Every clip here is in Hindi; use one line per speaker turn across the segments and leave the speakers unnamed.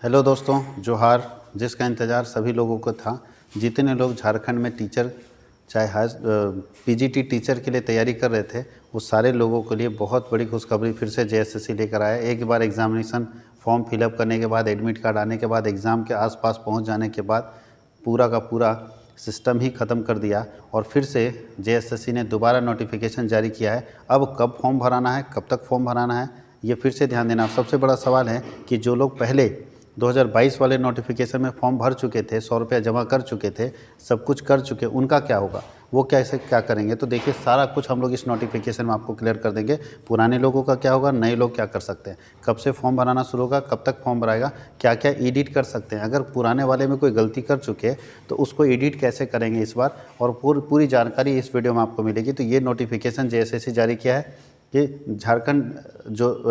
हेलो दोस्तों, जोहार। जिसका इंतज़ार सभी लोगों को था, जितने लोग झारखंड में टीचर चाहे पीजीटी टीचर के लिए तैयारी कर रहे थे, वो सारे लोगों के लिए बहुत बड़ी खुशखबरी फिर से जेएसएससी लेकर आया। एक बार एग्जामिनेशन फॉर्म फिलअप करने के बाद, एडमिट कार्ड आने के बाद, एग्ज़ाम के आसपास पहुंच जाने के बाद पूरा का पूरा सिस्टम ही ख़त्म कर दिया और फिर से जेएसएससी ने दोबारा नोटिफिकेशन जारी किया है। अब कब फॉर्म भराना है, कब तक फॉर्म भराना है, ये फिर से ध्यान देना। सबसे बड़ा सवाल है कि जो लोग पहले 2022 वाले नोटिफिकेशन में फॉर्म भर चुके थे, 100 रुपया जमा कर चुके थे, सब कुछ कर चुके, उनका क्या होगा, वो कैसे क्या करेंगे। तो देखिए, सारा कुछ हम लोग इस नोटिफिकेशन में आपको क्लियर कर देंगे। पुराने लोगों का क्या होगा, नए लोग क्या कर सकते हैं, कब से फॉर्म भराना शुरू होगा, कब तक फॉर्म भराएगा, क्या क्या एडिट कर सकते हैं। अगर पुराने वाले में कोई गलती कर चुके तो उसको एडिट कैसे करेंगे इस बार, और पूरी जानकारी इस वीडियो में आपको मिलेगी। तो ये नोटिफिकेशन जेएसएससी जारी किया है कि झारखंड जो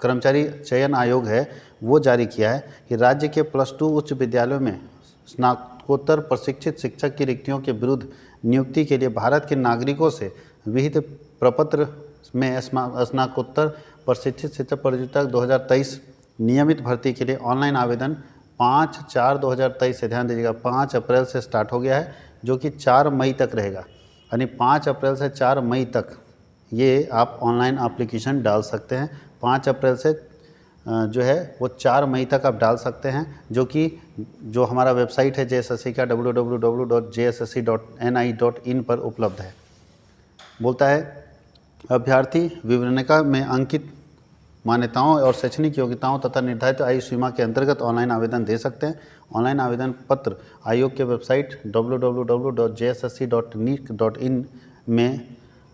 कर्मचारी चयन आयोग है वो जारी किया है कि राज्य के +2 उच्च विद्यालयों में स्नातकोत्तर प्रशिक्षित शिक्षक की रिक्तियों के विरुद्ध नियुक्ति के लिए भारत के नागरिकों से विहित प्रपत्र में स्नातकोत्तर प्रशिक्षित शिक्षक प्रतियोगिता 2023 नियमित भर्ती के लिए ऑनलाइन आवेदन 5/4/2023 से, ध्यान दीजिएगा, 5 अप्रैल से स्टार्ट हो गया है, जो कि 4 मई तक रहेगा। यानी 5 अप्रैल से 4 मई तक ये आप ऑनलाइन एप्लीकेशन डाल सकते हैं। 5 अप्रैल से जो है वो 4 मई तक आप डाल सकते हैं, जो हमारा वेबसाइट है जेएसएससी का www.jssc.ni.in पर उपलब्ध है। बोलता है अभ्यर्थी विवरणिका में अंकित मान्यताओं और शैक्षणिक योग्यताओं तथा निर्धारित आयु सीमा के अंतर्गत ऑनलाइन आवेदन दे सकते हैं। ऑनलाइन आवेदन पत्र आयोग के वेबसाइट www.jssc.nic.in में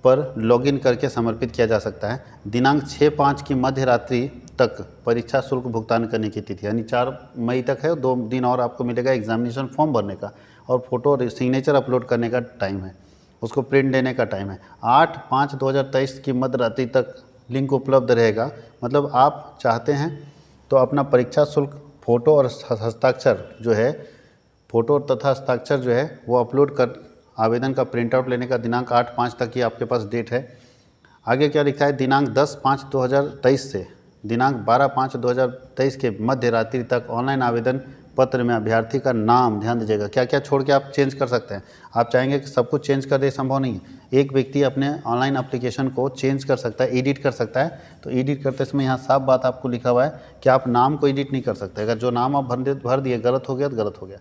पर लॉगिन करके समर्पित किया जा सकता है। दिनांक 6/5 की मध्य रात्रि तक परीक्षा शुल्क भुगतान करने की तिथि, यानी 4 मई तक है। 2 दिन और आपको मिलेगा एग्जामिनेशन फॉर्म भरने का, और फोटो और सिग्नेचर अपलोड करने का टाइम है, उसको प्रिंट देने का टाइम है। 8/5/2023 की मध्य रात्रि तक लिंक उपलब्ध रहेगा। मतलब आप चाहते हैं तो अपना परीक्षा शुल्क फ़ोटो और हस्ताक्षर जो है, फ़ोटो तथा हस्ताक्षर जो है वो अपलोड कर आवेदन का प्रिंट आउट लेने का दिनांक 8/5 तक की आपके पास डेट है। आगे क्या लिखा है, दिनांक 10/5/2023 से दिनांक 12/5/2023 के मध्य रात्रि तक ऑनलाइन आवेदन पत्र में अभ्यर्थी का नाम, ध्यान दीजिएगा, क्या क्या छोड़ के आप चेंज कर सकते हैं। आप चाहेंगे कि सब कुछ चेंज कर दे, संभव नहीं है। एक व्यक्ति अपने ऑनलाइन एप्लीकेशन को चेंज कर सकता है, एडिट कर सकता है। तो एडिट करते समय यहाँ साफ बात आपको लिखा हुआ है कि आप नाम को एडिट नहीं कर सकते। अगर जो नाम आप भर दिए गलत हो गया तो गलत हो गया।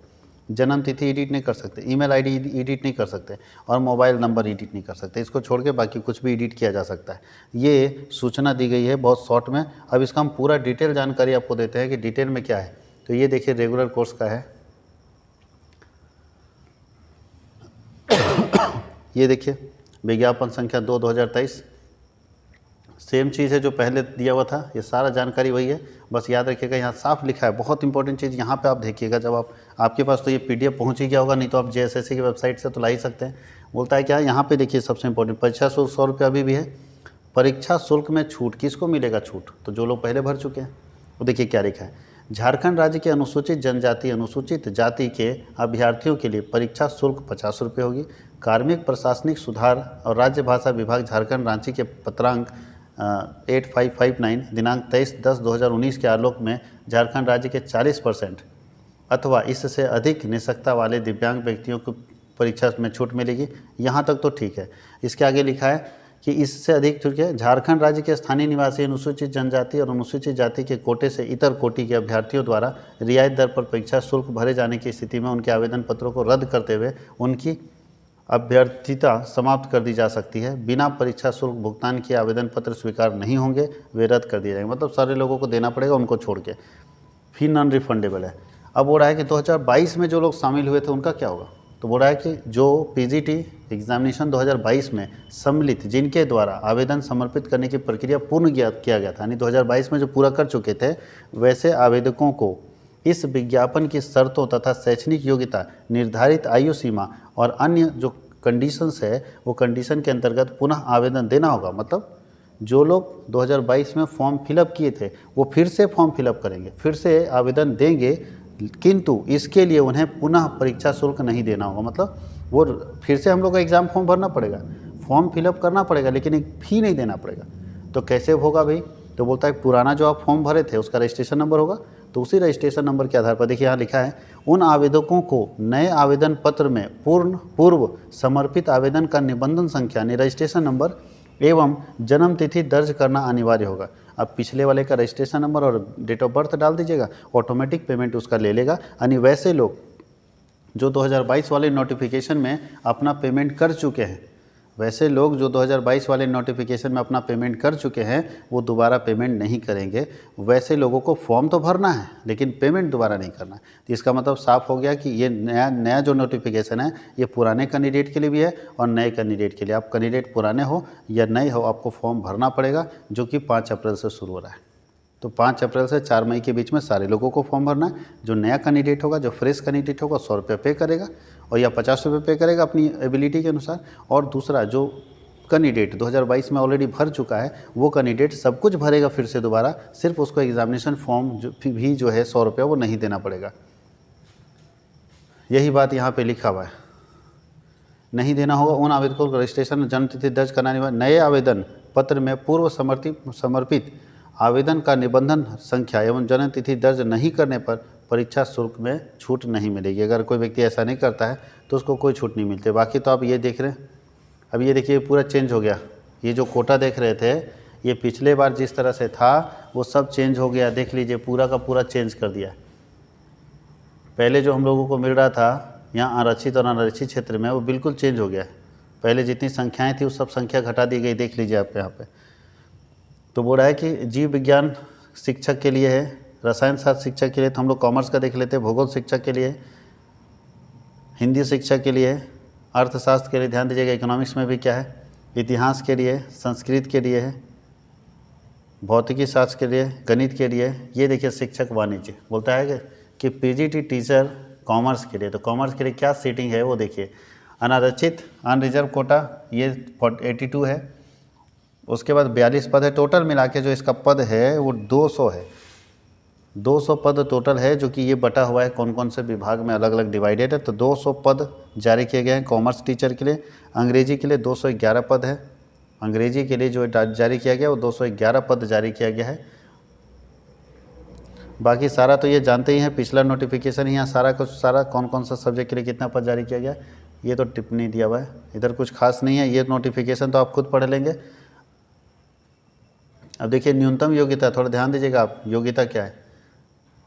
जन्म तिथि एडिट नहीं कर सकते, ईमेल आईडी एडिट नहीं कर सकते, और मोबाइल नंबर एडिट नहीं कर सकते। इसको छोड़ के बाकी कुछ भी एडिट किया जा सकता है। ये सूचना दी गई है बहुत शॉर्ट में। अब इसका हम पूरा डिटेल जानकारी आपको देते हैं कि डिटेल में क्या है। तो ये देखिए, रेगुलर कोर्स का है। ये देखिए, विज्ञापन संख्या 2/2023, सेम चीज़ है जो पहले दिया हुआ था। ये सारा जानकारी वही है, बस याद रखिएगा, यहाँ साफ लिखा है। बहुत इंपॉर्टेंट चीज़ यहाँ पे आप देखिएगा, जब आपके पास तो ये पीडीएफ पहुँच ही गया होगा, नहीं तो आप जेएसएससी की वेबसाइट से तो ला ही सकते हैं। बोलता है क्या, यहाँ पे देखिए सबसे इंपॉर्टेंट, परीक्षा शुल्क 100 रुपये अभी भी है। परीक्षा शुल्क में छूट, किसको मिलेगा छूट, तो जो लोग पहले भर चुके हैं। वो देखिए क्या लिखा है, झारखंड राज्य के अनुसूचित जनजाति अनुसूचित जाति के अभ्यर्थियों के लिए परीक्षा शुल्क 50 रुपये होगी। कार्मिक प्रशासनिक सुधार और राज्य भाषा विभाग झारखंड रांची के पत्रांक 8559 दिनांक 23/10/2019 के आलोक में झारखंड राज्य के 40% अथवा इससे अधिक निःशक्ता वाले दिव्यांग व्यक्तियों को परीक्षा में छूट मिलेगी। यहाँ तक तो ठीक है। इसके आगे लिखा है कि इससे अधिक छूट है झारखंड राज्य के स्थानीय निवासी अनुसूचित जनजाति और अनुसूचित जाति के कोटे से इतर कोटि के अभ्यर्थियों द्वारा रियायत दर पर परीक्षा शुल्क भरे जाने की स्थिति में उनके आवेदन पत्रों को रद्द करते हुए उनकी अभ्यर्थिता समाप्त कर दी जा सकती है। बिना परीक्षा शुल्क भुगतान किए आवेदन पत्र स्वीकार नहीं होंगे, वे रद्द कर दिए जाएंगे। मतलब सारे लोगों को देना पड़ेगा, उनको छोड़ के। फी नॉन रिफंडेबल है। अब हो रहा है कि 2022 में जो लोग शामिल हुए थे उनका क्या होगा। तो बोल रहा है कि जो पीजीटी एग्जामिनेशन 2022 में सम्मिलित, जिनके द्वारा आवेदन समर्पित करने की प्रक्रिया पूर्ण किया गया था, यानी 2022 में जो पूरा कर चुके थे, वैसे आवेदकों को इस विज्ञापन की शर्तों तथा शैक्षणिक योग्यता, निर्धारित आयु सीमा और अन्य जो कंडीशंस है, वो कंडीशन के अंतर्गत पुनः आवेदन देना होगा। मतलब जो लोग 2022 में फॉर्म फिलअप किए थे वो फिर से फॉर्म फिलअप करेंगे, फिर से आवेदन देंगे, किंतु इसके लिए उन्हें पुनः परीक्षा शुल्क नहीं देना होगा। मतलब वो फिर से हम लोग का एग्ज़ाम फॉर्म भरना पड़ेगा, फॉर्म फिलअप करना पड़ेगा, लेकिन एक फ़ी नहीं देना पड़ेगा। तो कैसे होगा भाई, तो बोलता है पुराना जो आप फॉर्म भरे थे उसका रजिस्ट्रेशन नंबर होगा, तो उसी रजिस्ट्रेशन नंबर के आधार पर देखिए यहाँ लिखा है, उन आवेदकों को नए आवेदन पत्र में पूर्व समर्पित आवेदन का निबंधन संख्या यानी रजिस्ट्रेशन नंबर एवं जन्म तिथि दर्ज करना अनिवार्य होगा। अब पिछले वाले का रजिस्ट्रेशन नंबर और डेट ऑफ बर्थ डाल दीजिएगा, ऑटोमेटिक पेमेंट उसका ले लेगा। यानी वैसे लोग जो 2022 वाले नोटिफिकेशन में अपना पेमेंट कर चुके हैं, वैसे लोग जो 2022 वाले नोटिफिकेशन में अपना पेमेंट कर चुके हैं वो दोबारा पेमेंट नहीं करेंगे। वैसे लोगों को फॉर्म तो भरना है लेकिन पेमेंट दोबारा नहीं करना है। तो इसका मतलब साफ हो गया कि ये नया जो नोटिफिकेशन है ये पुराने कैंडिडेट के लिए भी है और नए कैंडिडेट के लिए। आप कैंडिडेट पुराने हो या नए हो, आपको फॉर्म भरना पड़ेगा, जो कि 5 अप्रैल से शुरू हो रहा है। तो 5 अप्रैल से 4 मई के बीच में सारे लोगों को फॉर्म भरना है। जो नया कैंडिडेट होगा, जो फ्रेश कैंडिडेट होगा, 100 रुपये पे करेगा और या 50 रुपये पे करेगा अपनी एबिलिटी के अनुसार। और दूसरा जो कैंडिडेट 2022 में ऑलरेडी भर चुका है वो कैंडिडेट सब कुछ भरेगा फिर से दोबारा, सिर्फ उसको एग्जामिनेशन फॉर्म भी जो है 100 रुपये वो नहीं देना पड़ेगा। यही बात यहाँ पे लिखा हुआ है, नहीं देना होगा उन आवेदकों को रजिस्ट्रेशन जन्म तिथि दर्ज करना नहीं। नए आवेदन पत्र में पूर्व समर्पित आवेदन का निबंधन संख्या एवं जन्म तिथि दर्ज नहीं करने पर परीक्षा शुल्क में छूट नहीं मिलेगी। अगर कोई व्यक्ति ऐसा नहीं करता है तो उसको कोई छूट नहीं मिलती। बाकी तो आप ये देख रहे हैं, अब ये देखिए पूरा चेंज हो गया। ये जो कोटा देख रहे थे, ये पिछले बार जिस तरह से था वो सब चेंज हो गया। देख लीजिए पूरा का पूरा चेंज कर दिया। पहले जो हम लोगों को मिल रहा था यहाँ आरक्षित और अनारक्षित क्षेत्र में, वो बिल्कुल चेंज हो गया है। पहले जितनी संख्याएँ थी वो सब संख्या घटा दी गई। देख लीजिए आप यहाँ पे तो बोल रहा है कि जीव विज्ञान शिक्षक के लिए है, रसायन शास्त्र शिक्षक के लिए, तो हम लोग कॉमर्स का देख लेते हैं, भूगोल शिक्षक के लिए, हिंदी शिक्षक के लिए, अर्थशास्त्र के लिए ध्यान दीजिएगा, इकोनॉमिक्स में भी क्या है, इतिहास के लिए, संस्कृत के लिए है, भौतिकी शास्त्र के लिए, गणित के लिए। ये देखिए शिक्षक वाणिज्य बोलता है कि पीजीटी टीचर कॉमर्स के लिए, तो कॉमर्स के लिए क्या सीटिंग है वो देखिए। अनारक्षित अनरिजर्व कोटा ये 82 है, उसके बाद 42 पद है। टोटल मिला के जो इसका पद है वो 200 है। 200 पद टोटल है, जो कि ये बटा हुआ है कौन कौन से विभाग में अलग अलग डिवाइडेड है। तो 200 पद जारी किए गए हैं कॉमर्स टीचर के लिए। अंग्रेजी के लिए 211 पद है। अंग्रेजी के लिए जो जारी किया गया वो 211 पद जारी किया गया है। बाकी सारा तो ये जानते ही हैं, पिछला नोटिफिकेशन ही यहाँ सारा कौन कौन सा सब्जेक्ट के लिए कितना पद जारी किया गया ये तो टिप्पणी दिया हुआ है, इधर कुछ खास नहीं है। ये नोटिफिकेशन तो आप खुद पढ़ लेंगे। अब देखिए न्यूनतम योग्यता, थोड़ा ध्यान दीजिएगा आप, योग्यता क्या है।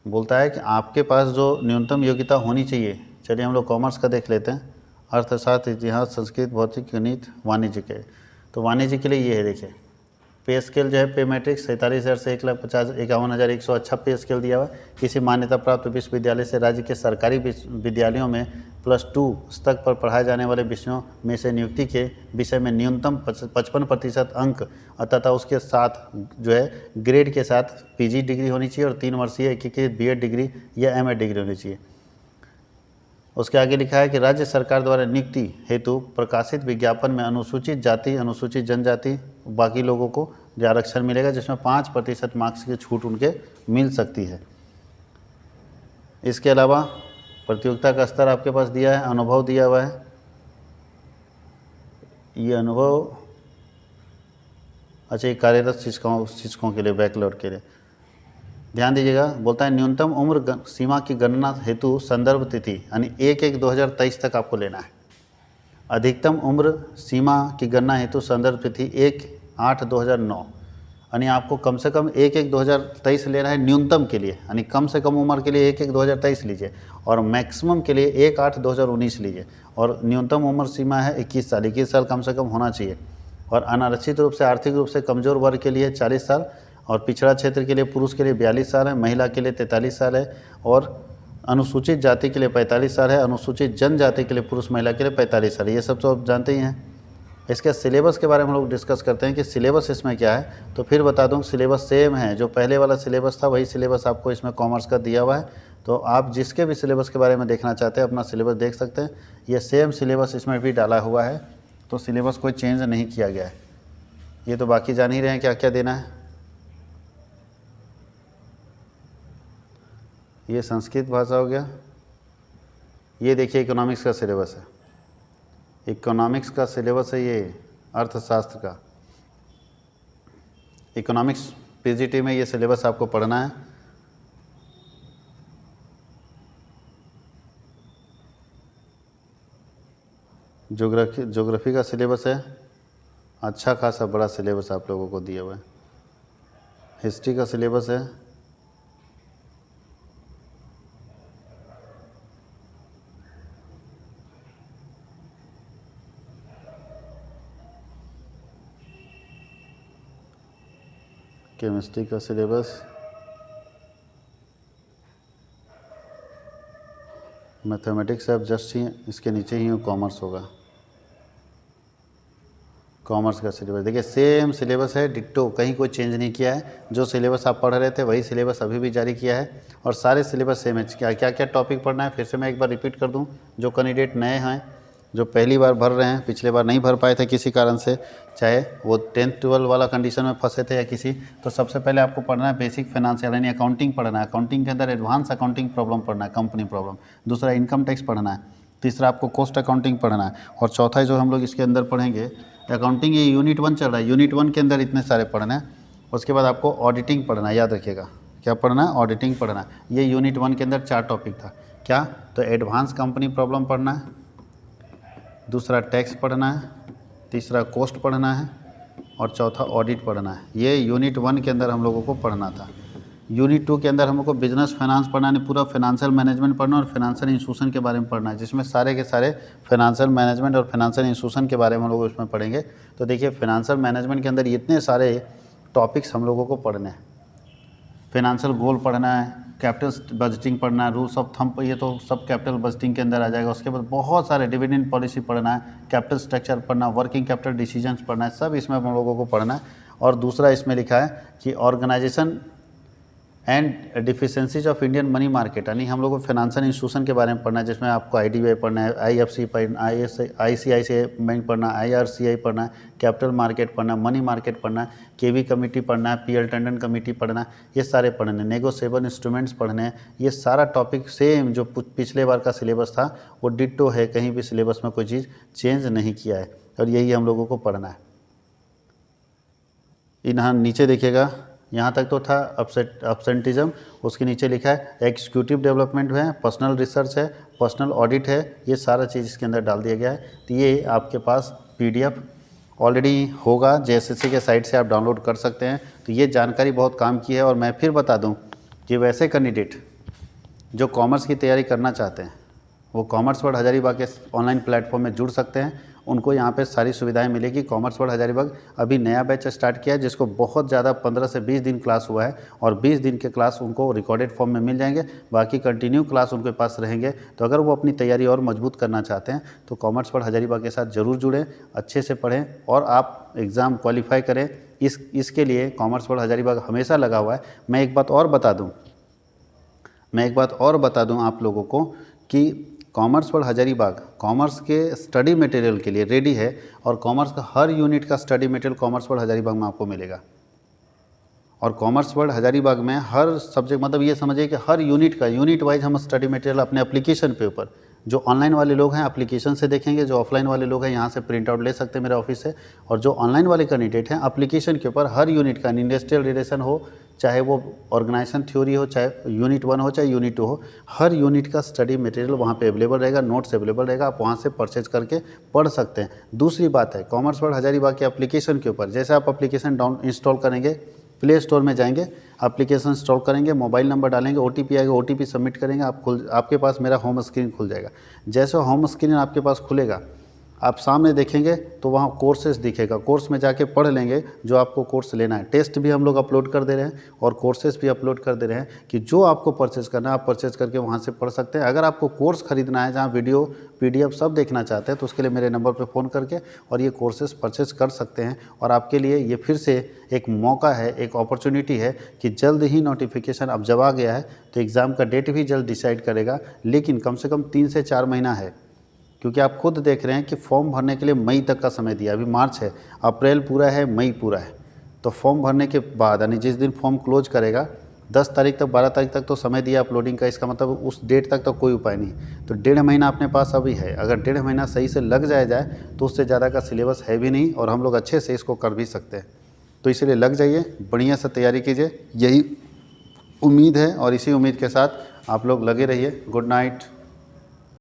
बोलता है कि आपके पास जो न्यूनतम योग्यता होनी चाहिए, चलिए हम लोग कॉमर्स का देख लेते हैं, अर्थशास्त्र, इतिहास, संस्कृत, भौतिक, गणित, वाणिज्य के। तो वाणिज्य के लिए ये है, देखिए पे स्केल जो है पे मैट्रिक्स 47,000 से 1,51,100 अच्छा पे स्केल दिया हुआ है। किसी मान्यता प्राप्त विश्वविद्यालय से राज्य के सरकारी विद्यालयों में +2 स्तर पर पढ़ाए जाने वाले विषयों में से नियुक्ति के विषय में न्यूनतम 55% अंक तथा उसके साथ जो है ग्रेड के साथ पीजी डिग्री होनी चाहिए और 3 वर्षीय एकीकृत बीएड डिग्री या एमएड डिग्री होनी चाहिए। उसके आगे लिखा है कि राज्य सरकार द्वारा नियुक्ति हेतु प्रकाशित विज्ञापन में अनुसूचित जाति, अनुसूचित जनजाति, बाकी लोगों को जो आरक्षण मिलेगा, जिसमें 5% मार्क्स की छूट उनके मिल सकती है। इसके अलावा प्रतियोगिता का स्तर आपके पास दिया है, अनुभव दिया हुआ है। ये अनुभव अच्छा, ये कार्यरत शिक्षकों के लिए, बैकलॉग के लिए ध्यान दीजिएगा। बोलता है न्यूनतम उम्र सीमा की गणना हेतु संदर्भ तिथि यानी 1/1/2023 तक आपको लेना है। अधिकतम उम्र सीमा की गणना हेतु संदर्भ तिथि 1/8/2009 यानी आपको कम से कम 1/1/2023 लेना है न्यूनतम के लिए, यानी कम से कम उम्र के लिए 1/1/2023 लीजिए और मैक्सिमम के लिए 1/8/2019 लीजिए। और न्यूनतम उम्र सीमा है 21 साल, 21 साल कम से कम होना चाहिए। और अनारक्षित रूप से आर्थिक रूप से कमज़ोर वर्ग के लिए 40 साल और पिछड़ा क्षेत्र के लिए पुरुष के लिए 42 साल है, महिला के लिए 43 साल है और अनुसूचित जाति के लिए 45 साल है, अनुसूचित जनजाति के लिए पुरुष महिला के लिए 45 साल है। ये सब तो आप जानते ही हैं। इसके सिलेबस के बारे में हम लोग डिस्कस करते हैं कि सिलेबस इसमें क्या है। तो फिर बता दूं सिलेबस सेम है, जो पहले वाला सिलेबस था वही सिलेबस आपको इसमें कॉमर्स का दिया हुआ है। तो आप जिसके भी सिलेबस के बारे में देखना चाहते हैं अपना सिलेबस देख सकते हैं। ये सेम सिलेबस इसमें भी डाला हुआ है, तो सिलेबस कोई चेंज नहीं किया गया है। ये तो बाकी जान ही रहे हैं क्या क्या देना है। ये संस्कृत भाषा हो गया। ये देखिए इकोनॉमिक्स का सिलेबस है, इकोनॉमिक्स का सिलेबस है ये अर्थशास्त्र का। इकोनॉमिक्स पीजीटी में ये सिलेबस आपको पढ़ना है। ज्योग्राफी का सिलेबस है, अच्छा खासा बड़ा सिलेबस आप लोगों को दिया हुआ है। हिस्ट्री का सिलेबस है, केमिस्ट्री का सिलेबस, मैथमेटिक्स आप जस्ट ही इसके नीचे ही कॉमर्स होगा, कॉमर्स का सिलेबस देखिए सेम सिलेबस है, डिट्टो, कहीं कोई चेंज नहीं किया है। जो सिलेबस आप पढ़ रहे थे वही सिलेबस अभी भी जारी किया है और सारे सिलेबस सेम है। क्या क्या क्या टॉपिक पढ़ना है फिर से मैं एक बार रिपीट कर दूं, जो कैंडिडेट नए हैं, जो पहली बार भर रहे हैं, पिछले बार नहीं भर पाए थे किसी कारण से, चाहे वो 10th 12 वाला कंडीशन में फंसे थे या किसी, तो सबसे पहले आपको पढ़ना है बेसिक फाइनेंशियल यानी अकाउंटिंग पढ़ना है। अकाउंटिंग के अंदर एडवांस अकाउंटिंग प्रॉब्लम पढ़ना है, कंपनी प्रॉब्लम। दूसरा इनकम टैक्स पढ़ना है। तीसरा आपको कॉस्ट अकाउंटिंग पढ़ना है। और चौथा जो हम लोग इसके अंदर पढ़ेंगे अकाउंटिंग, ये यूनिट 1 चल रहा है, यूनिट 1 के अंदर इतने सारे पढ़ना है। उसके बाद आपको ऑडिटिंग पढ़ना है, याद रखिएगा क्या पढ़ना है, ऑडिटिंग पढ़ना है। ये यूनिट 1 के अंदर 4 टॉपिक था। क्या तो एडवांस कंपनी प्रॉब्लम पढ़ना है, दूसरा टैक्स पढ़ना है, तीसरा कॉस्ट पढ़ना है और चौथा ऑडिट पढ़ना है। ये यूनिट 1 के अंदर हम लोगों को पढ़ना था। यूनिट 2 के अंदर हम लोग को बिजनेस फाइनेंस पढ़ना है, पूरा फाइनेंशियल मैनेजमेंट पढ़ना और फाइनेंशियल इंस्टीट्यूशन के बारे में पढ़ना है, जिसमें सारे के सारे फाइनेंशियल मैनेजमेंट और फाइनेंशियल इंस्टीट्यूशन के बारे में हम लोग उसमें पढ़ेंगे। तो देखिए फाइनेंशियल मैनेजमेंट के अंदर इतने सारे टॉपिक्स हम लोगों को पढ़ने हैं। फाइनेंशियल गोल पढ़ना है, कैपिटल बजटिंग पढ़ना है, रूल्स ऑफ थंब, ये तो सब कैपिटल बजटिंग के अंदर आ जाएगा। उसके बाद बहुत सारे डिविडेंड पॉलिसी पढ़ना है, कैपिटल स्ट्रक्चर पढ़ना, वर्किंग कैपिटल डिसीजंस पढ़ना है, सब इसमें हम लोगों को पढ़ना है। और दूसरा इसमें लिखा है कि organisation and deficiencies of Indian money market, यानी हम लोग को फाइनेंशियल इंस्टीट्यूशन के बारे में पढ़ना है, जिसमें आपको IDBI पढ़ना है, IFC पढ़ना, ICICI बैंक पढ़ना है, IRCI पढ़ना है, कैपिटल मार्केट पढ़ना है, मनी मार्केट पढ़ना है, KV कमेटी पढ़ना है, PL टंडन कमेटी पढ़ना है, ये सारे पढ़ने, नेगोशिएबल इंस्ट्रूमेंट्स पढ़ने हैं। ये सारा टॉपिक सेम जो पिछले बार का सिलेबस था वो डिट्टो है, कहीं भी सिलेबस में कोई चीज़ चेंज नहीं किया है और यही हम लोगों को पढ़ना है। यहाँ नीचे देखिएगा, यहाँ तक तो था अब्सेंटिज्म, उसके नीचे लिखा है एग्जीक्यूटिव डेवलपमेंट है, पर्सनल रिसर्च है, पर्सनल ऑडिट है, ये सारा चीज़ इसके अंदर डाल दिया गया है। तो ये आपके पास PDF ऑलरेडी होगा, JSSC के साइट से आप डाउनलोड कर सकते हैं। तो ये जानकारी बहुत काम की है। और मैं फिर बता दूँ कि वैसे कैंडिडेट जो कॉमर्स की तैयारी करना चाहते हैं वो कॉमर्स वर्ल्ड हजारीबाग के ऑनलाइन प्लेटफॉर्म में जुड़ सकते हैं। उनको यहाँ पे सारी सुविधाएं मिलेगी। कॉमर्स वर्ल्ड हजारीबाग अभी नया बैच स्टार्ट किया है, जिसको बहुत ज़्यादा 15 से 20 दिन क्लास हुआ है और 20 दिन के क्लास उनको रिकॉर्डेड फॉर्म में मिल जाएंगे, बाकी कंटिन्यू क्लास उनके पास रहेंगे। तो अगर वो अपनी तैयारी और मजबूत करना चाहते हैं तो कॉमर्स वर्ल्ड हजारीबाग के साथ ज़रूर जुड़ें, अच्छे से पढ़ें और आप एग्ज़ाम क्वालिफाई करें। इसके लिए कॉमर्स वर्ल्ड हजारीबाग हमेशा लगा हुआ है। मैं एक बात और बता दूँ आप लोगों को कि कॉमर्स वर्ल्ड हजारीबाग कॉमर्स के स्टडी मटेरियल के लिए रेडी है और कॉमर्स का हर यूनिट का study material commerce world Hazaribagh में आपको मिलेगा। और कॉमर्स वर्ल्ड हजारीबाग में हर सब्जेक्ट, मतलब ये समझिए कि हर यूनिट वाइज हम स्टडी मटेरियल अपने एप्लीकेशन पे ऊपर, जो ऑनलाइन वाले लोग हैं एप्लीकेशन से देखेंगे, जो ऑफलाइन वाले लोग हैं यहाँ से प्रिंट आउट ले सकते हैं मेरे ऑफिस से, और जो ऑनलाइन वाले कैंडिडेट हैं एप्लीकेशन के ऊपर हर यूनिट का, इंडस्ट्रियल रिलेशन हो, चाहे वो ऑर्गेनाइजेशन थ्योरी हो, चाहे यूनिट 1 हो, चाहे यूनिट 2 हो, हर यूनिट का स्टडी मटेरियल वहाँ पे अवेलेबल रहेगा, नोट्स अवेलेबल रहेगा, आप वहाँ से परचेज करके पढ़ सकते हैं। दूसरी बात है कॉमर्स वर्ल्ड हजारीबाग के एप्लीकेशन के ऊपर, जैसे आप एप्लीकेशन इंस्टॉल करेंगे, प्ले स्टोर में जाएंगे, एप्लीकेशन इंस्टॉल करेंगे, मोबाइल नंबर डालेंगे, OTP आएगा, OTP सबमिट करेंगे, आपके पास मेरा होम स्क्रीन खुल जाएगा। जैसे होम स्क्रीन आपके पास खुलेगा, आप सामने देखेंगे तो वहाँ कोर्सेज दिखेगा, कोर्स में जाके पढ़ लेंगे जो आपको कोर्स लेना है। टेस्ट भी हम लोग अपलोड कर दे रहे हैं और कोर्सेज भी अपलोड कर दे रहे हैं कि जो आपको परचेज़ करना है आप परचेज़ करके वहाँ से पढ़ सकते हैं। अगर आपको कोर्स खरीदना है जहाँ वीडियो PDF सब देखना चाहते हैं तो उसके लिए मेरे नंबर पर फ़ोन करके और ये कोर्सेज परचेज़ कर सकते हैं। और आपके लिए ये फिर से एक मौका है, एक अपॉर्चुनिटी है कि जल्द ही नोटिफिकेशन अब जब आ गया है तो एग्ज़ाम का डेट भी जल्द डिसाइड करेगा, लेकिन कम से कम 3 से 4 महीना है, क्योंकि आप खुद देख रहे हैं कि फॉर्म भरने के लिए मई तक का समय दिया। अभी मार्च है, अप्रैल पूरा है, मई पूरा है। तो फॉर्म भरने के बाद यानी जिस दिन फॉर्म क्लोज करेगा 10 तारीख तक, 12 तारीख तक तो समय दिया अपलोडिंग का, इसका मतलब उस डेट तक तो कोई उपाय नहीं। तो 1.5 महीना अपने पास अभी है, अगर 1.5 महीना सही से लग जाए तो उससे ज़्यादा का सिलेबस है भी नहीं और हम लोग अच्छे से इसको कर भी सकते हैं। तो इसलिए लग जाइए, बढ़िया से तैयारी कीजिए, यही उम्मीद है और इसी उम्मीद के साथ आप लोग लगे रहिए। Good night.